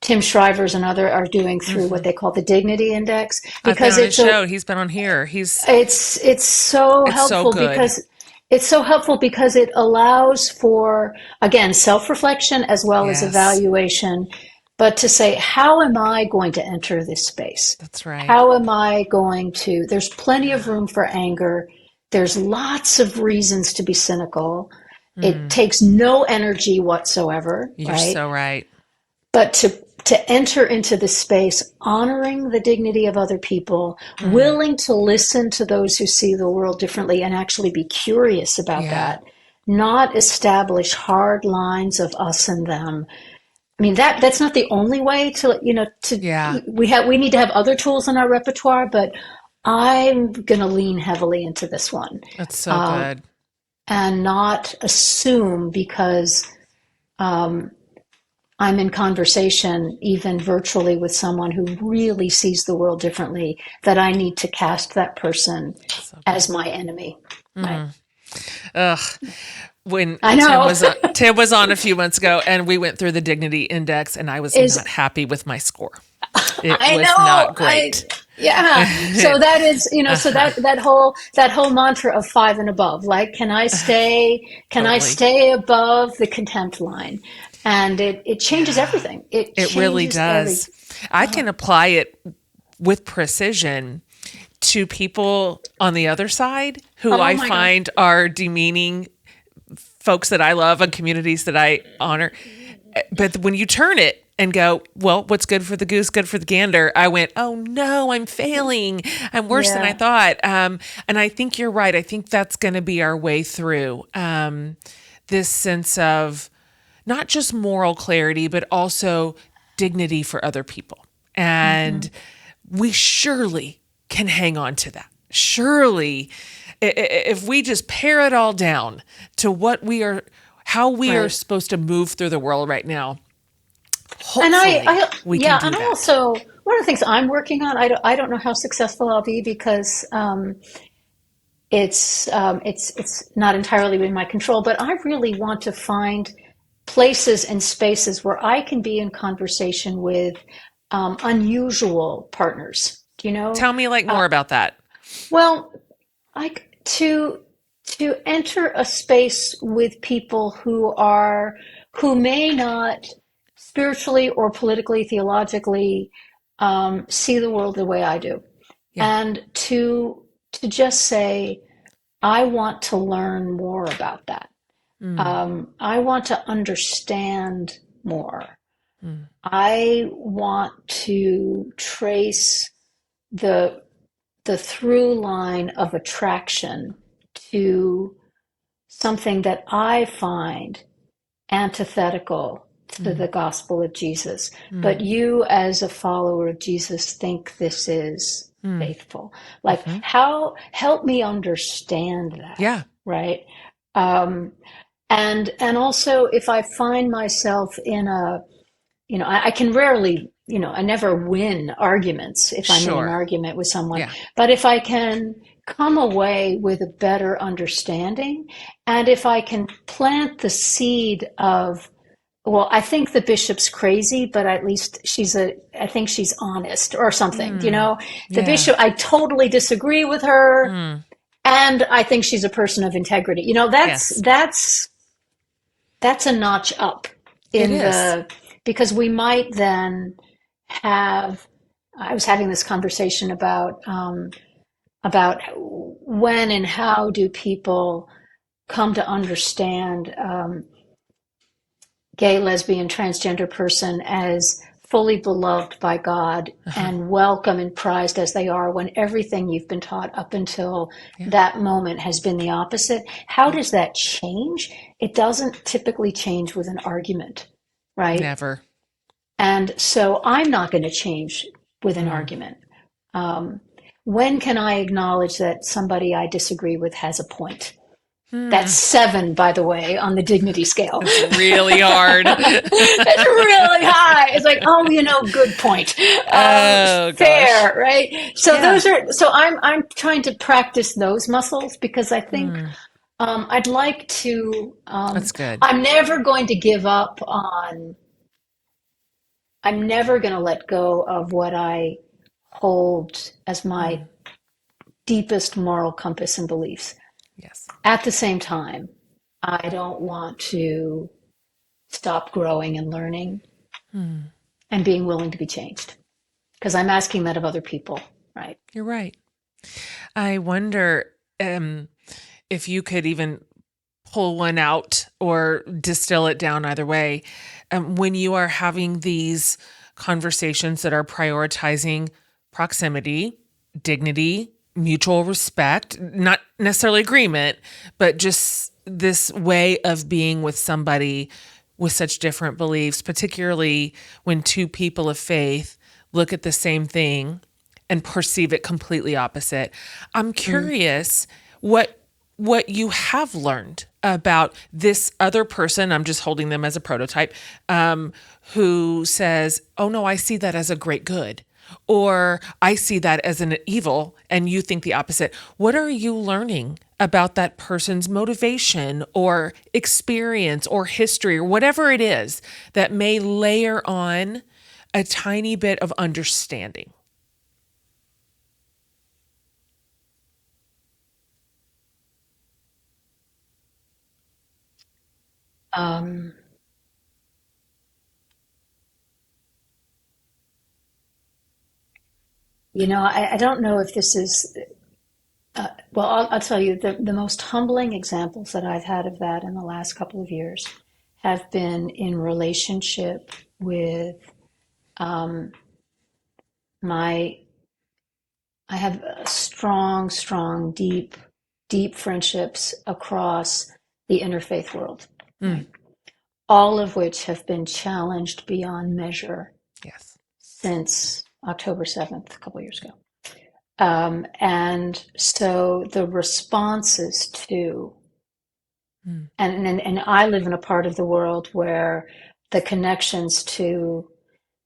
Tim Shrivers and others are doing through what they call the Dignity Index. Because it's his show. He's been on here. It's so helpful because it's so helpful because it allows for, again, self-reflection as well as evaluation, but to say, how am I going to enter this space? That's right. How am I going to, there's plenty of room for anger. There's lots of reasons to be cynical. It takes no energy whatsoever. You're so right. But to enter into the space, honoring the dignity of other people, willing to listen to those who see the world differently and actually be curious about that, not establish hard lines of us and them. I mean, that's not the only way to we need to have other tools in our repertoire, but I'm going to lean heavily into this one. That's so good. And not assume because I'm in conversation, even virtually, with someone who really sees the world differently, that I need to cast that person as my enemy. Right? Ugh. When Tim was on a few months ago, and we went through the Dignity Index, and I was not happy with my score. It was not great. So that is, so that whole mantra of 5 and above, like, can I stay above the contempt line? And it changes everything. It really does. I can apply it with precision to people on the other side who I find are demeaning folks that I love and communities that I honor. But when you turn it and go, well, what's good for the goose, good for the gander, I went, oh no, I'm failing. I'm worse than I thought. And I think you're right. I think that's going to be our way through this sense of not just moral clarity, but also dignity for other people. And we surely can hang on to that. Surely, if we just pare it all down to how we are supposed to move through the world right now, hopefully we can do that. And also, one of the things I'm working on, I don't know how successful I'll be because it's not entirely in my control, but I really want to find places and spaces where I can be in conversation with unusual partners. Tell me more about that. Well, to enter a space with people who may not spiritually or politically, theologically see the world the way I do, and to just say, I want to learn more about that. I want to understand more. I want to trace the through line of attraction to something that I find antithetical to the gospel of Jesus. But you, as a follower of Jesus, think this is faithful. Like, help me understand that. Yeah. Right. And also, if I find myself in I can rarely, I never win arguments if I'm in an argument with someone. Yeah. But if I can come away with a better understanding, and if I can plant the seed of, well, I think the bishop's crazy, but at least I think she's honest or something, the bishop, I totally disagree with her. And I think she's a person of integrity. That's a notch up because we might then have, I was having this conversation about when and how do people come to understand gay, lesbian, transgender person as fully beloved by God and welcome and prized as they are when everything you've been taught up until that moment has been the opposite. How does that change? It doesn't typically change with an argument, right? Never. And so I'm not going to change with an argument. When can I acknowledge that somebody I disagree with has a point? That's 7, by the way, on the dignity scale. It's really hard. It's really high. It's like, good point. Fair, gosh. right? So those are. So I'm trying to practice those muscles because I think I'd like to. That's good. I'm never going to give up on. I'm never going to let go of what I hold as my deepest moral compass and beliefs. Yes. At the same time, I don't want to stop growing and learning and being willing to be changed because I'm asking that of other people, right? You're right. I wonder if you could even pull one out or distill it down either way. When you are having these conversations that are prioritizing proximity, dignity, mutual respect, not necessarily agreement, but just this way of being with somebody with such different beliefs, particularly when two people of faith look at the same thing and perceive it completely opposite. I'm curious what you have learned about this other person, I'm just holding them as a prototype, who says, oh no, I see that as a great good. Or I see that as an evil and you think the opposite. What are you learning about that person's motivation or experience or history or whatever it is that may layer on a tiny bit of understanding? I don't know if this is, I'll tell you, the most humbling examples that I've had of that in the last couple of years have been in relationship with I have strong, deep friendships across the interfaith world, right? All of which have been challenged beyond measure since October 7th, a couple of years ago. And so the responses to, and I live in a part of the world where the connections to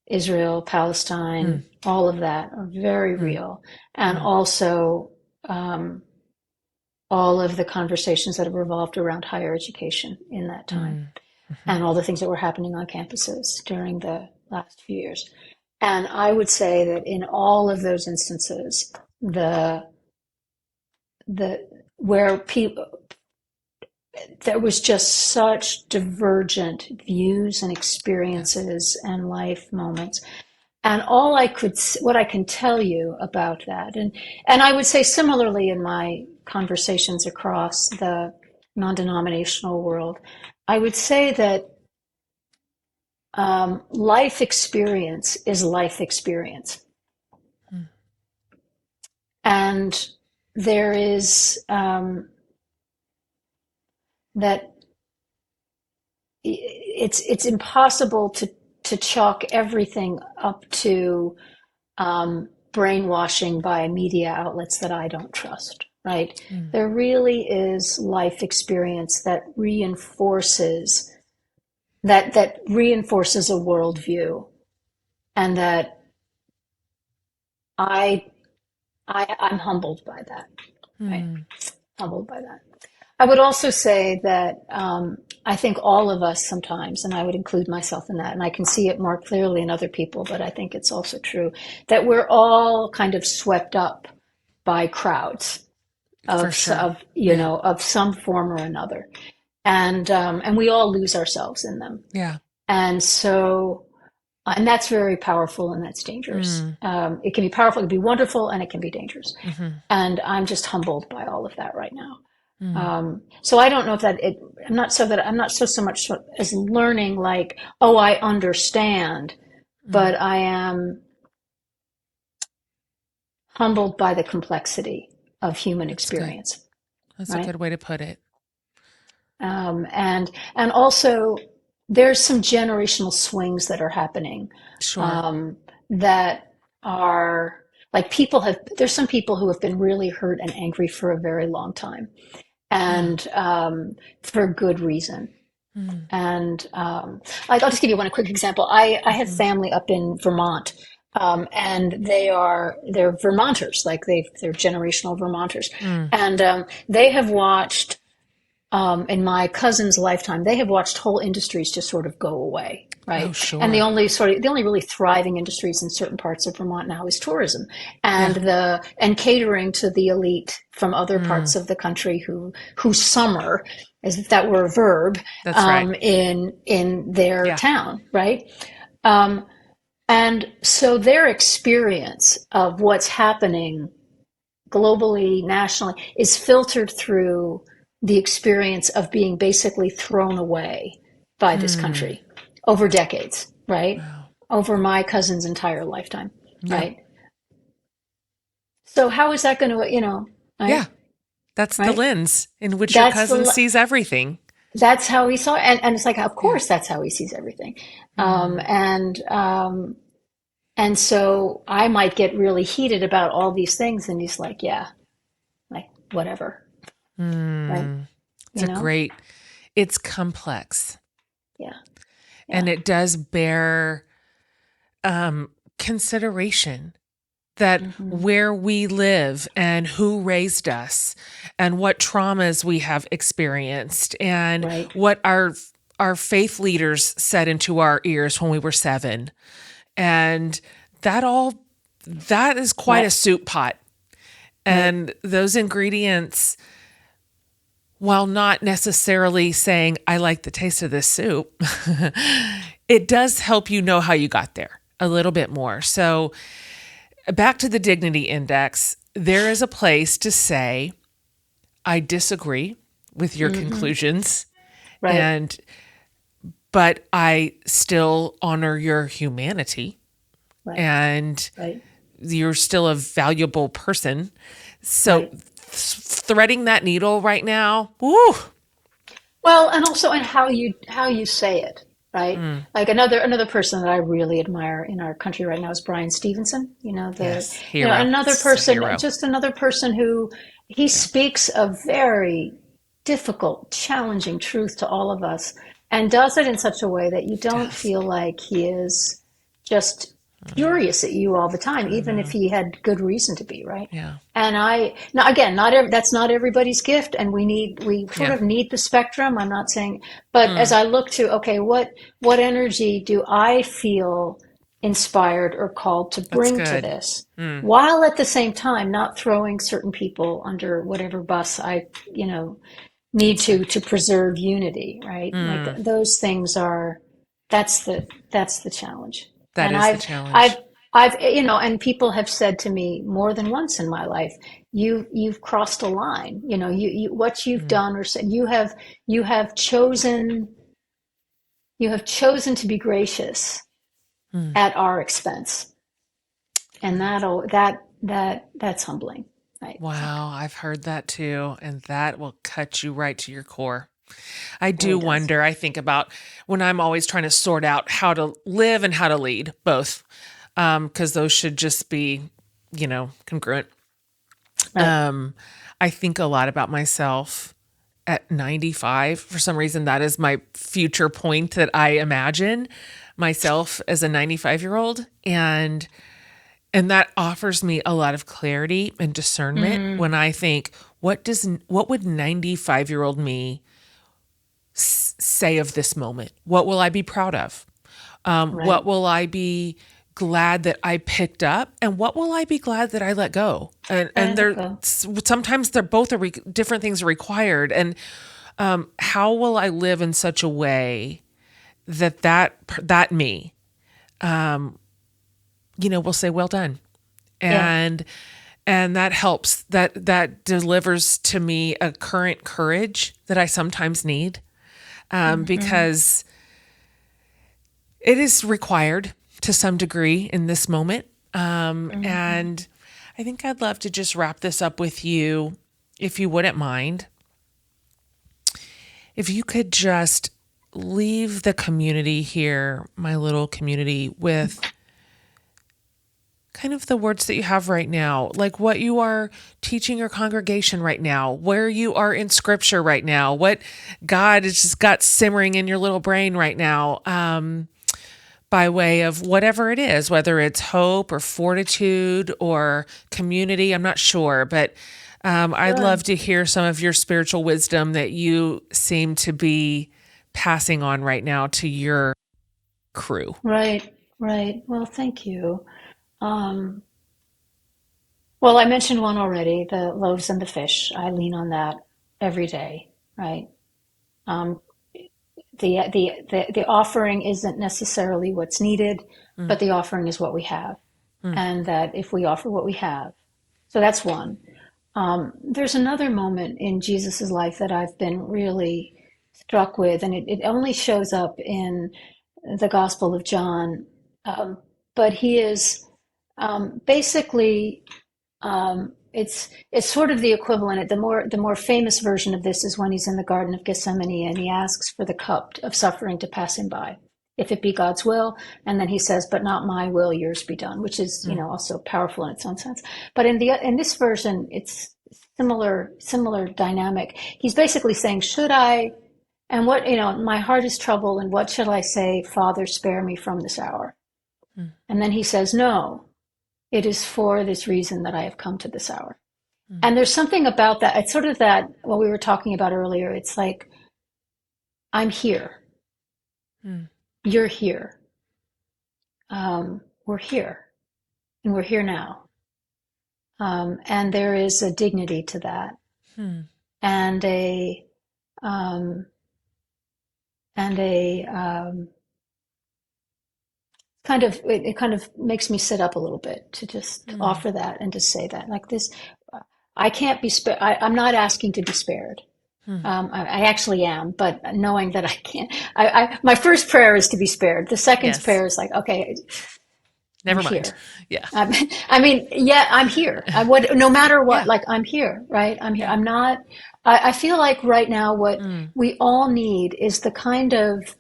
Israel, Palestine, all of that are very real. And also all of the conversations that have revolved around higher education in that time and all the things that were happening on campuses during the last few years. And I would say that in all of those instances, where people, there was just such divergent views and experiences and life moments. And what I can tell you about that, and I would say similarly in my conversations across the non-denominational world, I would say that life experience is life experience. And there is that it's impossible to chalk everything up to brainwashing by media outlets that I don't trust, right? There really is life experience that reinforces that reinforces a worldview, and that I'm humbled by that, right? Humbled by that. I would also say that I think all of us sometimes, and I would include myself in that, and I can see it more clearly in other people, but I think it's also true, that we're all kind of swept up by crowds of some form or another. And we all lose ourselves in them. Yeah. And so, and that's very powerful and that's dangerous. It can be powerful, it can be wonderful, and it can be dangerous. And I'm just humbled by all of that right now. So I don't know if I'm not so much as learning like, oh, I understand but I am humbled by the complexity of human experience. That's right? a good way to put it. And also there's some generational swings that are happening. Sure. That are like there's some people who have been really hurt and angry for a very long time, and for good reason. And like I'll just give you one quick example. I have family up in Vermont, and they're Vermonters, like they're generational Vermonters, and they have watched. In my cousin's lifetime, they have watched whole industries just sort of go away, right? Oh, sure. And the only really thriving industries in certain parts of Vermont now is tourism and catering to the elite from other parts of the country who summer, as if that were a verb, That's right. in their town, right? And so their experience of what's happening globally, nationally, is filtered through the experience of being basically thrown away by this country over decades, right? Wow. Over my cousin's entire lifetime, right? So how is that going to, right? Yeah, that's the Right? lens in which your cousin sees everything. That's how he saw it. And it's like, of course, that's how he sees everything. And so I might get really heated about all these things, and he's like, yeah, like whatever. Right? It's complex. Yeah. And it does bear consideration that where we live and who raised us and what traumas we have experienced and what our faith leaders said into our ears when we were 7. And that is quite a soup pot. And those ingredients, while not necessarily saying, I like the taste of this soup, it does help you know how you got there a little bit more. So back to the dignity index, there is a place to say, I disagree with your conclusions, but I still honor your humanity, and you're still a valuable person. So threading that needle right now, woo. Well, and also in how you say it, right? Like another person that I really admire in our country right now is Brian Stevenson. Another person who he speaks a very difficult, challenging truth to all of us, and does it in such a way that you don't feel like he is just furious at you all the time, even if he had good reason to be, right? Yeah. And that's not everybody's gift, and we sort of need the spectrum. I'm not saying, but as I look to, okay, what energy do I feel inspired or called to bring to this, while at the same time not throwing certain people under whatever bus I, need to preserve unity, right? Like those things that's the challenge. That is the challenge. I've and people have said to me more than once in my life, you've crossed a line. You what you've done or said, you have chosen to be gracious at our expense, and that's humbling. Right. Wow, I've heard that too, and that will cut you right to your core. I do wonder, I think about when I'm always trying to sort out how to live and how to lead, both, because those should just be, congruent. Right. I think a lot about myself at 95. For some reason, that is my future point that I imagine myself as a 95-year-old. And that offers me a lot of clarity and discernment when I think, what would 95-year-old me say of this moment? What will I be proud of? What will I be glad that I picked up? And what will I be glad that I let go? Sometimes they're both different things are required. And how will I live in such a way that me, will say, well done. And that helps, that delivers to me a current courage that I sometimes need. Because it is required to some degree in this moment. And I think I'd love to just wrap this up with you, if you wouldn't mind. If you could just leave the community here, my little community, with kind of the words that you have right now, like what you are teaching your congregation right now, where you are in scripture right now, what God has just got simmering in your little brain right now, by way of whatever it is, whether it's hope or fortitude or community, I'm not sure, but I'd love to hear some of your spiritual wisdom that you seem to be passing on right now to your crew. Right, right. Well, thank you. Well, I mentioned one already, the loaves and the fish. I lean on that every day, right? Um, the offering isn't necessarily what's needed, but the offering is what we have. And that if we offer what we have, so that's one. There's another moment in Jesus's life that I've been really struck with, and it only shows up in the Gospel of John. But he is basically it's sort of the equivalent. The more famous version of this is when he's in the Garden of Gethsemane and he asks for the cup of suffering to pass him by, if it be God's will, and then he says, "But not my will, yours be done," which is also powerful in its own sense. But in this version, it's similar dynamic. He's basically saying, "Should I?" And what my heart is troubled, and what shall I say? Father, spare me from this hour. And then he says, "No. It is for this reason that I have come to this hour." And there's something about that. It's sort of that, what we were talking about earlier. It's like, I'm here. You're here. We're here. And we're here now. And there is a dignity to that. And a it kind of makes me sit up a little bit to just offer that and to say that, like, this, I can't be spared. I'm not asking to be spared. I actually am, but knowing that I can't, my first prayer is to be spared. The second prayer is like, okay, never I'm mind. Here. Yeah. I'm here. No matter what, like, I'm here, right? I'm here. I'm not, I feel like right now what we all need is the kind of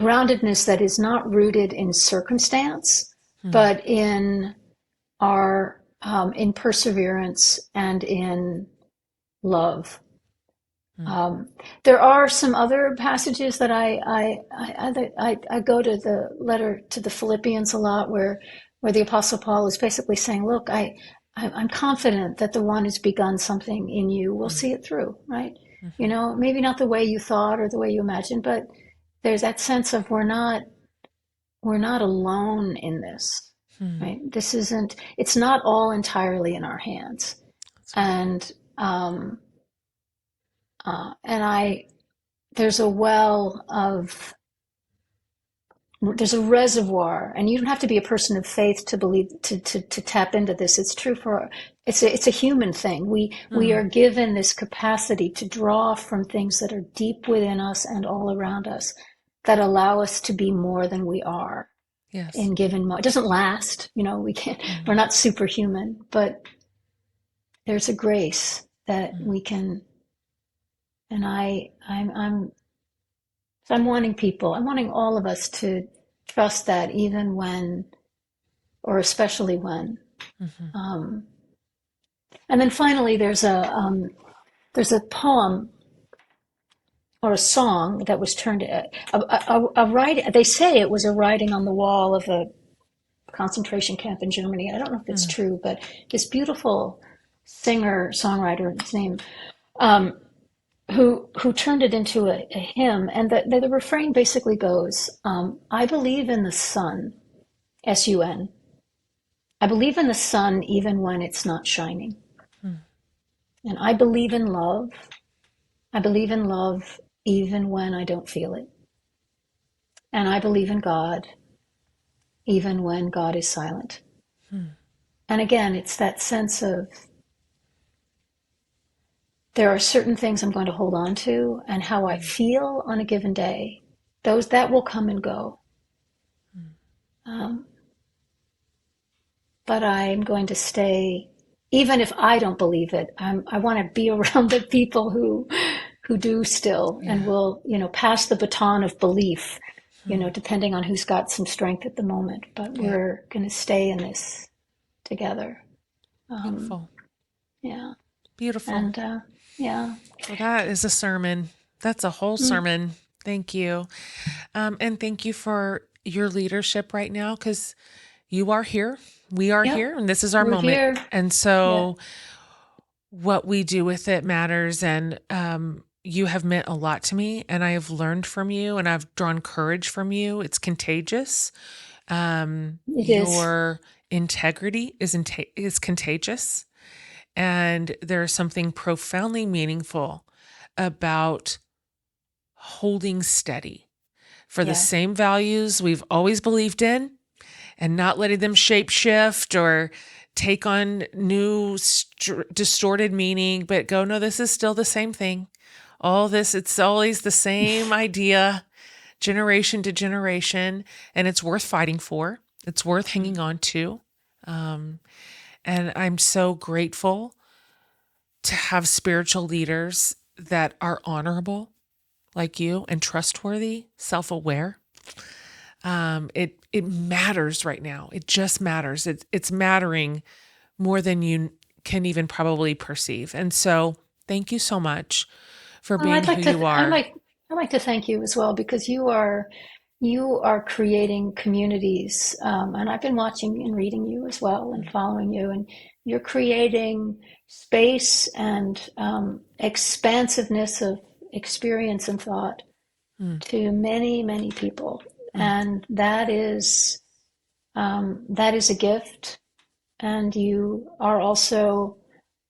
groundedness that is not rooted in circumstance, but in our in perseverance and in love. There are some other passages that I go to the letter to the Philippians a lot, where the Apostle Paul is basically saying, "Look, I'm confident that the one who's begun something in you will see it through." Right? Maybe not the way you thought or the way you imagined, but there's that sense of we're not alone in this, right? It's not all entirely in our hands. And there's a reservoir, and you don't have to be a person of faith to believe, to tap into this. It's true it's a human thing. We are given this capacity to draw from things that are deep within us and all around us, that allow us to be more than we are. Yes. In given moment. It doesn't last, we can't, we're not superhuman, but there's a grace that we can, and I'm wanting all of us to trust that, even when, or especially when. And then finally, there's a poem or a song that was turned a writing. They say it was a writing on the wall of a concentration camp in Germany. I don't know if it's true, but this beautiful singer-songwriter, his name, who turned it into a hymn, and the refrain basically goes, "I believe in the sun, S-U-N. I believe in the sun even when it's not shining. And I believe in love. I believe in love even when I don't feel it. And I believe in God even when God is silent." And again, it's that sense of, there are certain things I'm going to hold on to, and how I feel on a given day, that will come and go. But I'm going to stay, even if I don't believe it. I want to be around the people who do still, and Yeah. will, pass the baton of belief, depending on who's got some strength at the moment. But Yeah. we're going to stay in this together. Beautiful. Yeah. Beautiful. And yeah. Well, that is a sermon. That's a whole Mm. sermon. Thank you. And thank you for your leadership right now, because you are here. We are Yep. here, and this is our We're moment. here. And Yeah. so what we do with it matters. And you have meant a lot to me, and I have learned from you, and I've drawn courage from you. It's contagious. It is. Your integrity is contagious. And there's something profoundly meaningful about holding steady for the Yeah. same values we've always believed in, and not letting them shape shift or take on new distorted meaning, but go, no, this is still the same thing. All this, it's always the same idea, generation to generation, and it's worth fighting for. It's worth hanging on to. And I'm so grateful to have spiritual leaders that are honorable like you, and trustworthy, self-aware. It matters right now. It just matters. It's mattering more than you can even probably perceive. And so thank you so much for Well, being I'd who like to. you are. I'd like to thank you as well, because you are creating communities, and I've been watching and reading you as well and following you, and you're creating space and expansiveness of experience and thought Mm, to many, many people, mm, and that is a gift. And you are also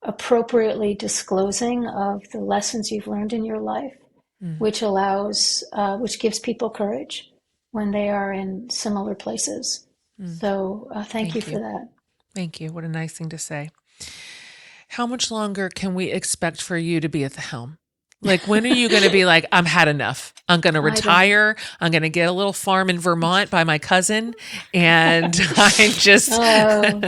appropriately disclosing of the lessons you've learned in your life, mm, which gives people courage when they are in similar places. mm. So thank you Thank for you. that. Thank you. What a nice thing to say. How much longer can we expect for you to be at the helm? Like, when are you going to be like, I'm had enough. I'm going to I don't. retire. I'm going to get a little farm in Vermont by my cousin. And I just, Oh,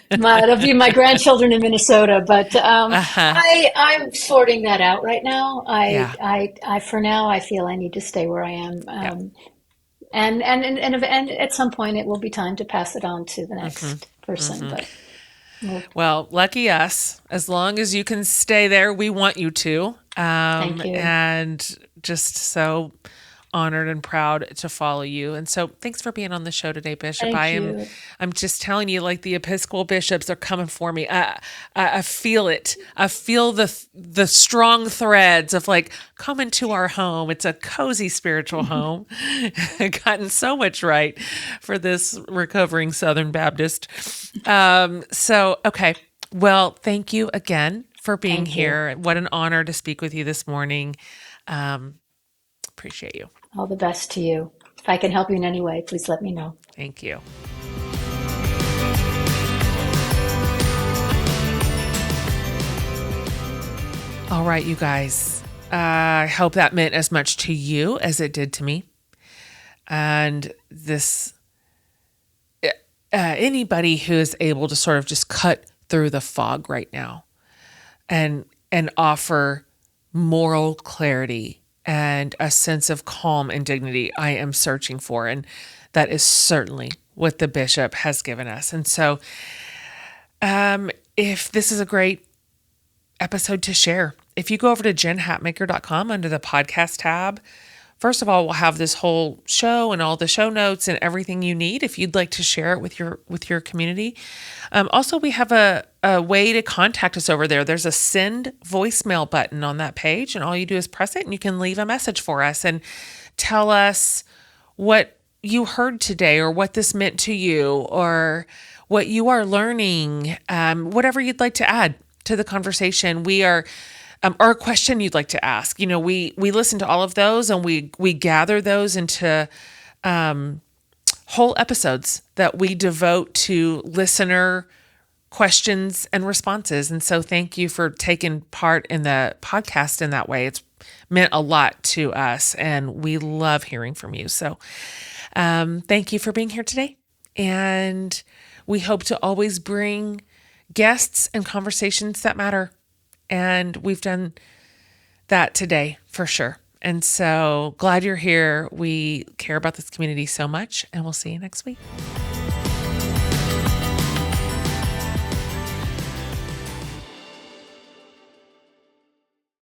it'll be my grandchildren in Minnesota, but uh-huh. I'm sorting that out right now. Yeah. For now, I feel I need to stay where I am. Yeah. And at some point, it will be time to pass it on to the hmm next person. hmm But well, Well, lucky us. As long as you can stay there, we want you to. thank you. And just so honored and proud to follow you. And so thanks for being on the show today, Bishop. Thank you. I'm just telling you, like, the Episcopal bishops are coming for me. I feel it. I feel the strong threads of, like, come into our home. It's a cozy spiritual home. I've gotten so much right for this recovering Southern Baptist. Okay. Well, thank you again for being Thank you. here. What an honor to speak with you this morning. Appreciate you. All the best to you. If I can help you in any way, please let me know. Thank you. All right, you guys. I hope that meant as much to you as it did to me. And anybody who is able to sort of just cut through the fog right now and offer moral clarity and a sense of calm and dignity, I am searching for. And that is certainly what the bishop has given us. And so if this is a great episode to share, if you go over to jenhatmaker.com under the podcast tab, first of all, we'll have this whole show and all the show notes and everything you need if you'd like to share it with your community. Also, we have a way to contact us over there. There's a send voicemail button on that page, and all you do is press it, and you can leave a message for us and tell us what you heard today, or what this meant to you, or what you are learning, whatever you'd like to add to the conversation. We are, or a question you'd like to ask. We listen to all of those, and we gather those into whole episodes that we devote to listener questions and responses. And so thank you for taking part in the podcast in that way. It's meant a lot to us, and we love hearing from you. So thank you for being here today. And we hope to always bring guests and conversations that matter. And we've done that today for sure. And so glad you're here. We care about this community so much, and we'll see you next week.